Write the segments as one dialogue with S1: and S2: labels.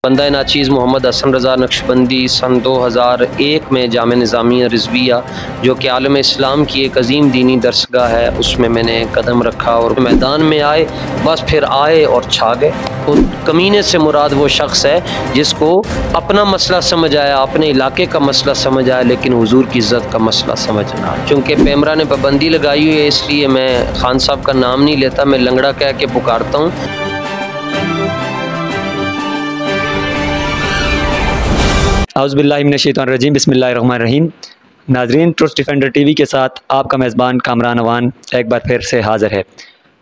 S1: बंदा नाचीज़ मोहम्मद हसन रज़ा नक्शबंदी सन 2001 में जामे निज़ामिया रिज़विया जो कि आलम इस्लाम की एक अजीम दीनी दरसगाह है उसमें मैंने कदम रखा और मैदान में आए, बस फिर आए और छा गए। तो कमीने से मुराद वो शख्स है जिसको अपना मसला समझ आया, अपने इलाके का मसला समझ आया, लेकिन हुजूर की इज़्ज़त का मसला समझ ना आया। चूँकि पैमरा ने पाबंदी लगाई हुई है इसलिए मैं खान साहब का नाम नहीं लेता, मैं लंगड़ा कह के पुकारता हूँ।
S2: औज़ुबिल्लाहि मिनश्शैतानिर्रजीम, बिस्मिल्लाहिर्रहमानिर्रहीम। नाज़रीन, ट्रुथ डिफेंडर टीवी के साथ आपका मेज़बान कामरान अवान एक बार फिर से हाज़िर है।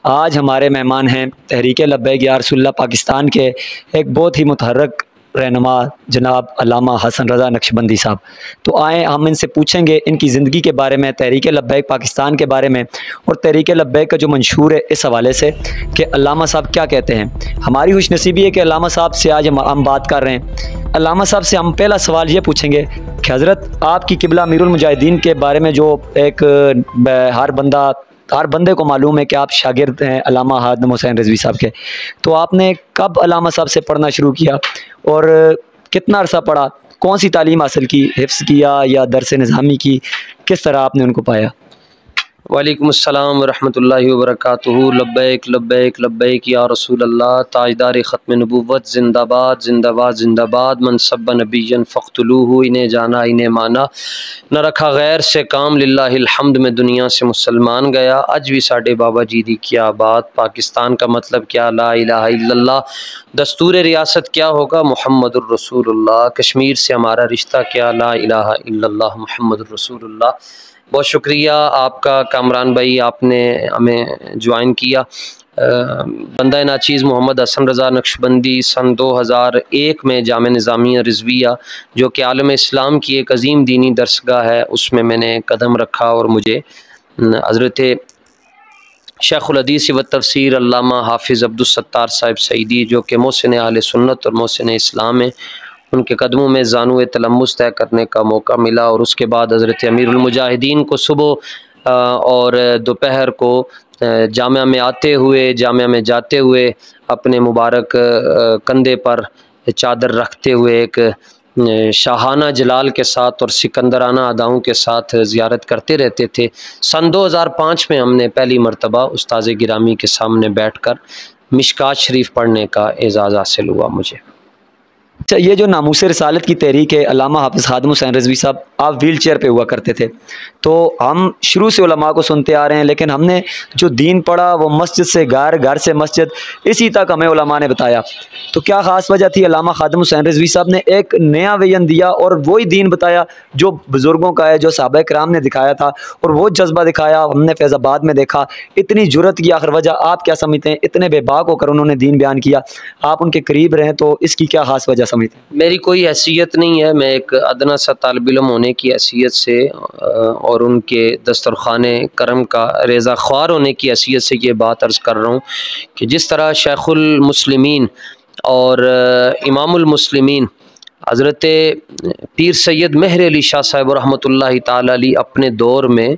S2: आज हमारे मेहमान हैं तहरीक लब्बैक या रसूलुल्लाह पाकिस्तान के एक बहुत ही मुतहर्रिक रहनुमा जनाब अल्लामा हसन रज़ा नक्शबंदी साहब। तो आए हम इनसे पूछेंगे इनकी ज़िंदगी के बारे में, तहरीक लब्बैक पाकिस्तान के बारे में और तहरीक लब्बैक का जो मंशूर है इस हवाले से कि अल्लामा साहब क्या कहते हैं। हमारी खुशनसीबी है कि अल्लामा साहब से आज हम बात कर रहे हैं। अल्लामा साहब से हम पहला सवाल ये पूछेंगे कि हज़रत आपकी किबला अमीरुल मुजाहिदीन के बारे में जो एक हर बंदे को मालूम है कि आप शागिर्द हैं अल्लामा हादम हुसैन रिज़वी साहब के, तो आपने कब अल्लामा साहब से पढ़ना शुरू किया और कितना अरसा पढ़ा, कौन सी तालीम हासिल की, हिफ्ज़ किया या दरस निज़ामी की, किस तरह आपने उनको पाया?
S1: वालेकुम अस्सलाम वरहमतुल्लाहि वबरकातुहू। लब्बैक लब्बैक लब्बैक या रसूल अल्लाह, ताजदार ख़त्म नबुव्वत जिंदाबाद जिंदाबाद जिंदाबाद। मन सब्ब नबिय्यन फ़क़्तुलूहु, इन्हें जाना इन्हें माना, न रखा गैर से काम, लिल्लाहिल हम्द में दुनिया से मुसलमान गया। अज भी साडे बाबा जी दी क्या बात, पाकिस्तान का मतलब क्या, ला इलाहा इल्लल्लाह, दस्तूर रियासत क्या होगा, मुहम्मदुर रसूलुल्लाह, कश्मीर से हमारा रिश्ता क्या, ला इलाहा इल्लल्लाह मुहम्मदुर रसूलुल्लाह। बहुत शुक्रिया आपका कामरान भाई, आपने हमें ज्वाइन किया। बंदा नाचीज़ मोहम्मद हसन रज़ा नक्शबंदी सन 2001 में जामे निज़ामिया रिज़विया जो कि आलम इस्लाम की एक अजीम दीनी दरसगाह है उसमें मैंने कदम रखा और मुझे हज़रत शेखुल हदीस व तफसीर अल्लामा हाफिज़ अब्दुल सत्तार साहिब सईदी जो कि मोहसिन अहले सुन्नत और मोहसिन इस्लाम है, उनके कदमों में ज़ानुए तलम्मुस तय करने का मौका मिला। और उसके बाद हज़रत अमीरुल मुजाहिदीन को सुबह और दोपहर को जामिया में आते हुए, जामिया में जाते हुए अपने मुबारक कंधे पर चादर रखते हुए एक शाहाना जलाल के साथ और सिकंदराना अदाओं के साथ ज़ियारत करते रहते थे। सन 2005 में हमने पहली मरतबा उस्ताज़ गिरामी के सामने बैठकर मिशकात शरीफ पढ़ने का एज़ाज़ हासिल हुआ मुझे।
S2: अच्छा, ये जो नामूस रिसालत की तहरीक है अल्लामा हाफिज़ हादम हुसैन रिज़वी साहब, आप व्हील चेयर पे हुआ करते थे, तो हम शुरू से उलमा को सुनते आ रहे हैं, लेकिन हमने जो दीन पढ़ा वो मस्जिद से घर, घर से मस्जिद, इसी तक हमें उलमा ने बताया। तो क्या ख़ास वजह थी अल्लामा हादम हुसैन रिज़वी साहब ने एक नया विजन दिया और वही दीन बताया जो बुज़ुर्गों का है, जो सहाबा कराम ने दिखाया था, और वो जज्बा दिखाया हमने फैज़ाबाद में देखा। इतनी जुर्रत की आखिर वजह आप क्या समझते हैं? इतने बेबाक होकर उन्होंने दीन बयान किया, आप उनके करीब रहें, तो इसकी क्या ख़ास वजह समझते?
S1: मेरी कोई हैसियत नहीं है, मैं एक अदना सा तालिब इल्म होने की हैसियत से और उनके दस्तरख़ाने करम का रेज़ा ख्वार होने की हैसियत से ये बात अर्ज़ कर रहा हूँ कि जिस तरह शेखुल मुस्लिमीन और इमामुल मुस्लिमीन हज़रत पीर सैयद मेहर अली शाह साहिब रहमतुल्लाहि ताला अलैह अपने दौर में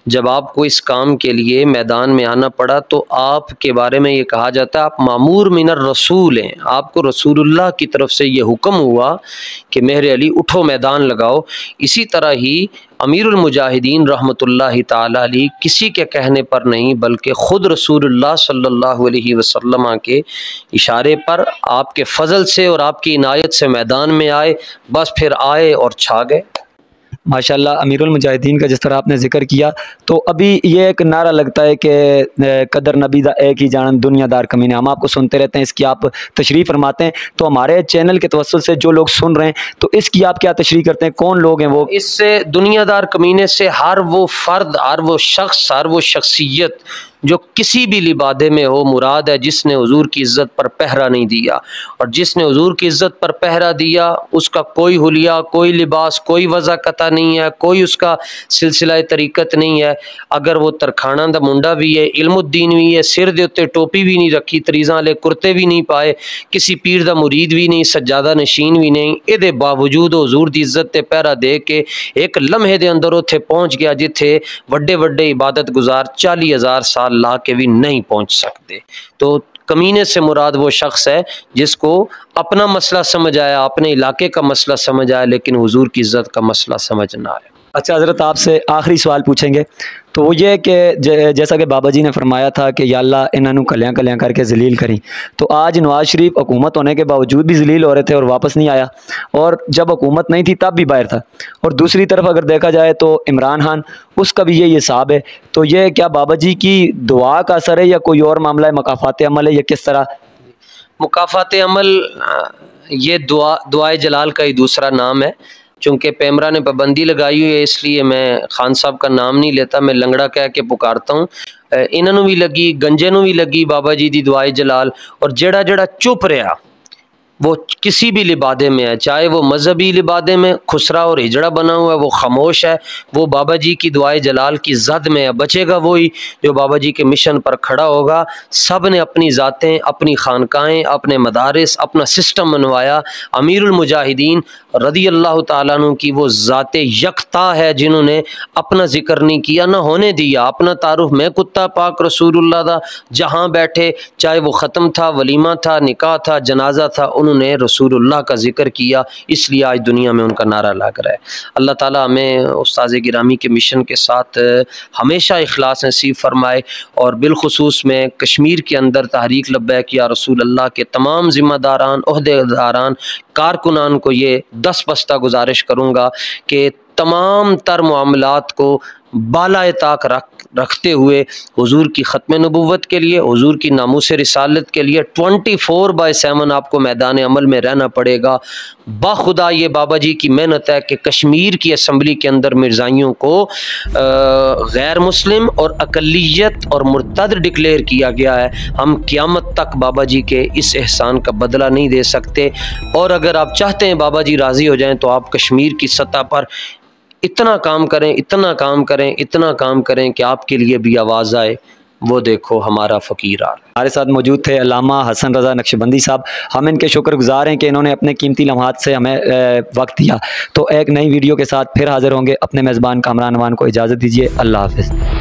S1: जब आपको इस काम के लिए मैदान में आना पड़ा तो आपके बारे में ये कहा जाता है आप मामूर मिनर रसूल हैं, आपको रसूलुल्लाह की तरफ से ये हुक्म हुआ कि मेहर अली उठो मैदान लगाओ। इसी तरह ही अमीरुल मुजाहिदीन रहमतुल्लाहि ताला अलैह किसी के कहने पर नहीं बल्कि ख़ुद रसूलुल्लाह सल्लल्लाहु अलैहि वसल्लम के इशारे पर आपके फ़ज़ल से और आपकी इनायत से मैदान में आए, बस फिर आए और छा गए।
S2: माशाल्लाह, अमीरुल मुजाहिदीन का जिस तरह आपने जिक्र किया, तो अभी ये एक नारा लगता है कि कदर नबी दा एक ही जानन दुनियादार कमीने, हम आपको सुनते रहते हैं, इसकी आप तशरीह फरमाते हैं। तो हमारे चैनल के तवस्सुल से जो लोग सुन रहे हैं, तो इसकी आप क्या तशरीह करते हैं? कौन लोग हैं वो?
S1: इससे दुनियादार कमीने से हर वो फ़र्द, हर वो शख्स, हर वो शख्सियत जो किसी भी लिबादे में हो मुराद है जिसने हुजूर की इज़्ज़त पर पहरा नहीं दिया, और जिसने हुजूर की इज़्ज़त पर पहरा दिया उसका कोई हुलिया, कोई लिबास, कोई वज़ाकता नहीं है, कोई उसका सिलसिला तरीक़त नहीं है। अगर वो तरखाना दा मुंडा भी है, इल्मुद्दीन भी है, सिर दे उत्ते टोपी भी नहीं रखी, तरीज़ां वाले कुर्ते भी नहीं पाए, किसी पीर दा मुरीद भी नहीं, सज्जादा नशीन भी नहीं, इहदे बावजूद हुजूर दी इज़्ज़त ते पहरा दे के एक लम्हे दे अंदर उत्थे पहुँच गया जिथे वड्डे वड्डे इबादत गुजार 40,000 साल ला के भी नहीं पहुँच सकते। तो कमीने से मुराद वो शख्स है जिसको अपना मसला समझ आया, अपने इलाके का मसला समझ आया, लेकिन हुजूर की इज़्ज़त का मसला समझ ना आया।
S2: अच्छा हज़रत, आपसे आखिरी सवाल पूछेंगे, तो वो ये है कि जैसा कि बाबा जी ने फरमाया था कि या अल्लाह इन्होंने कलियाँ कलियाँ करके जलील करी, तो आज नवाज़ शरीफ हुकूमत होने के बावजूद भी जलील हो रहे थे और वापस नहीं आया, और जब हुकूमत नहीं थी तब भी बाहर था। और दूसरी तरफ अगर देखा जाए तो इमरान खान, उसका भी यही हिसाब है। तो ये क्या बाबा जी की दुआ का असर है या कोई और मामला है, मकाफ़ात अमल है, या किस तरह?
S1: मुकाफ़ात अमल ये दुआए जलाल का ही दूसरा नाम है। चूँकि पैमरा ने पाबंदी लगाई हुई है, इसलिए मैं खान साहब का नाम नहीं लेता, मैं लंगड़ा कह के पुकारता हूँ। इन्होंने भी लगी, गंजे नूं भी लगी बाबा जी दी दुआए जलाल। और जड़ा जड़ा चुप रहा वो किसी भी लिबादे में है, चाहे वो मजहबी लिबादे में खुसरा और हिजड़ा बना हुआ है, वो खामोश है, वो बाबा जी की दुआए जलाल की जद में है। बचेगा वही जो बाबा जी के मिशन पर खड़ा होगा। सब ने अपनी ज़ातें, अपनी खानकाएँ, अपने मदारिस, अपना सिस्टम बनवाया। अमीरुल मुजाहिदीन रदी अल्लाह ताला अन्हु की वो ज़ाते यकता है जिन्होंने अपना जिक्र नहीं किया, ना होने दिया। अपना तारुफ मैं कुत्ता पाक रसूलुल्लाह दा जहाँ बैठे, चाहे वो ख़त्म था, वलीमा था, निकाह था, जनाजा था, उन्होंने रसूलुल्लाह का जिक्र किया। इसलिए आज दुनिया में उनका नारा लग रहा है। अल्लाह ताला हमें उस्ताद गिरामी के मिशन के साथ हमेशा इखलास नसीब फरमाए। और बिलखुसूस में कश्मीर के अंदर तहरीक लब्बैक या रसूलुल्लाह के तमाम ज़िम्मेदारान, ओहदेदारान, कारकुनान को ये 10 बस्ता गुजारिश करूँगा कि तमाम तर मामलात को बालाए ताक रखते हुए हुजूर की ख़त्म नबुव्वत के लिए, हुजूर की नामूस रिसालत के लिए 24/7 आपको मैदान अमल में रहना पड़ेगा। बाखुदा ये बाबा जी की मेहनत है कि कश्मीर की असम्बली के अंदर मिर्ज़ाइयों को गैर मुस्लिम और अकलियत और मुर्तद डिक्लेयर किया गया है। हम क़यामत तक बाबा जी के इस एहसान का बदला नहीं दे सकते। और अगर आप चाहते हैं बाबा जी राज़ी हो जाएं, तो आप कश्मीर की सतह पर इतना काम करें, इतना काम करें, इतना काम करें कि आपके लिए भी आवाज़ आए, वो देखो हमारा फ़कीर आ रहा है।
S2: हमारे साथ मौजूद थे अल्लामा हसन रज़ा नक्शबंदी साहब। हम इनके शुक्रगुजार हैं कि इन्होंने अपने कीमती लम्हात से हमें वक्त दिया। तो एक नई वीडियो के साथ फिर हाज़िर होंगे। अपने मेज़बान कामरान अवान को इजाज़त दीजिए। अल्लाह हाफ़िज़।